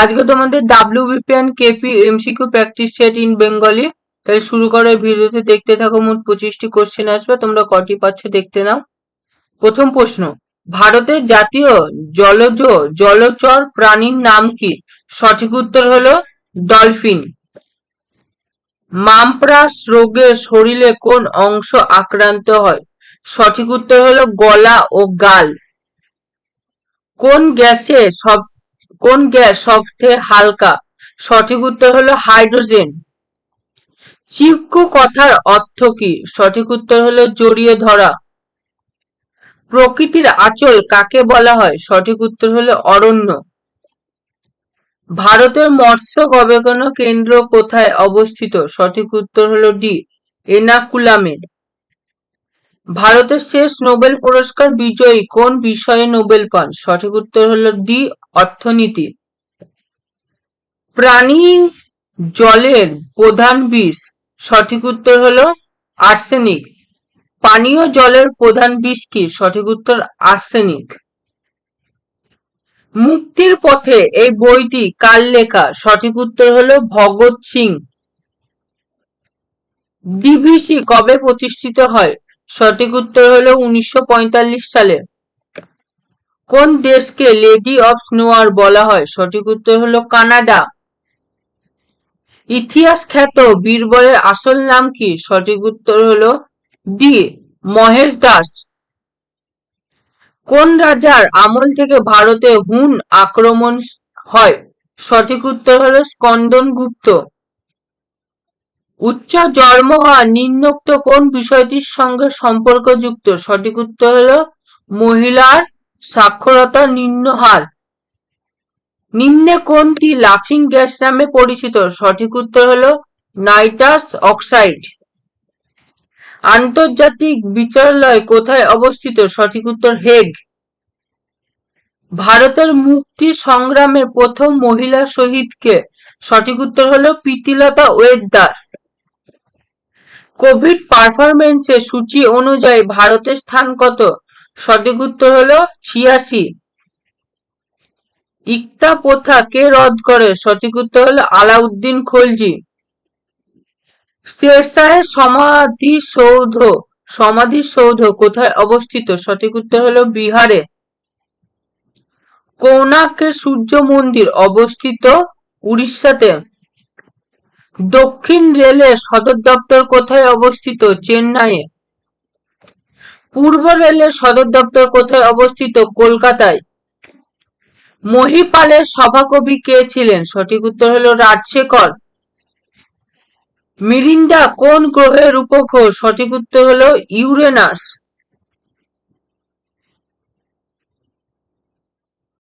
আজকে তোমাদের WBP and KP MCQ practice set in Bengali. তাহলে শুরু করো, এই ভিডিওতে দেখতে থাকো। মোট 25টি কোশ্চেন আসবে, তোমরা কটি পাচ্ছ দেখতে নাও। প্রথম প্রশ্ন, ভারতের জাতীয় জলচর প্রাণীর নাম কি? সঠিক উত্তর হলো ডলফিন। মামপ্রাস রোগে শরীরে কোন অংশ আক্রান্ত হয়? সঠিক উত্তর হলো গলা ও গাল। কোন গ্যাস সবচেয়ে হালকা? সঠিক উত্তর হলো হাইড্রোজেন। চিপকো কথার অর্থ কি? সঠিক উত্তর হলো জড়িয়ে ধরা। প্রকৃতির আঁচল কাকে বলা হয়? সঠিক উত্তর হলো অরণ্য। ভারতের মৎস্য গবেষণা কেন্দ্র কোথায় অবস্থিত? সঠিক উত্তর হলো ডি, এর্নাকুলামে। ভারতের শেষ নোবেল পুরস্কার বিজয়ী কোন বিষয়ে নোবেল পান? সঠিক উত্তর হলো ডি, অর্থনীতি। প্রাণী জলের প্রধান বিষ? সঠিক উত্তর হলো আর্সেনিক। পানীয় জলের প্রধান বিষ কি? সঠিক উত্তর আর্সেনিক। মুক্তির পথে এই বইটি কার লেখা? সঠিক উত্তর হলো ভগৎ সিং। ডিভিসি কবে প্রতিষ্ঠিত হয়? সঠিক উত্তর হলো 1945 সালে। কোন দেশকে লেডি অফ স্নোয়ার বলা হয়? সঠিক উত্তর হলো কানাডা। ইতিহাস খ্যাত বীরবলের আসল নাম কি? সঠিক উত্তর হলো ডি, মহেশ দাস। কোন রাজার আমল থেকে ভারতে হুন আক্রমণ হয়? সঠিক উত্তর হলো স্কন্দনগুপ্ত। উচ্চ জন্ম হওয়া নিম্নোক্ত কোন বিষয়টির সঙ্গে সম্পর্কযুক্ত? সঠিক উত্তর হলো মহিলার সাক্ষরতার নিম্ন হার। নিম্নে কোনটি লাফিং গ্যাস নামে পরিচিত? সঠিক উত্তর হলো নাইট্রাস অক্সাইড। আন্তর্জাতিক বিচারালয় কোথায় অবস্থিত? সঠিক উত্তর হেগ। ভারতের মুক্তি সংগ্রামে প্রথম মহিলা শহীদ কে? সঠিক উত্তর হলো প্রীতিলতা ওয়েদ্দার। কোভিড পারফরমেন্সের সূচি অনুযায়ী ভারতের স্থান কত? সঠিক উত্তর হলো 86। ইকতা প্রথা কে রদ করে? সঠিক উত্তর হলো আলাউদ্দিন খলজি। শেরশাহের সমাধিসৌধ কোথায় অবস্থিত? সঠিক উত্তর হলো বিহারে। কোণার্কের সূর্য মন্দির অবস্থিত উড়িষ্যাতে। দক্ষিণ রেলের সদর দপ্তর কোথায় অবস্থিত? চেন্নাইয়ে। পূর্ব রেলের সদর দপ্তর কোথায় অবস্থিত? কলকাতায়। মহিপালের সভাকবি কে ছিলেন? সঠিক উত্তর হলো রাজশেখর। মিরিন্ডা কোন গ্রহের উপগ্রহ? সঠিক উত্তর হলো ইউরেনাস।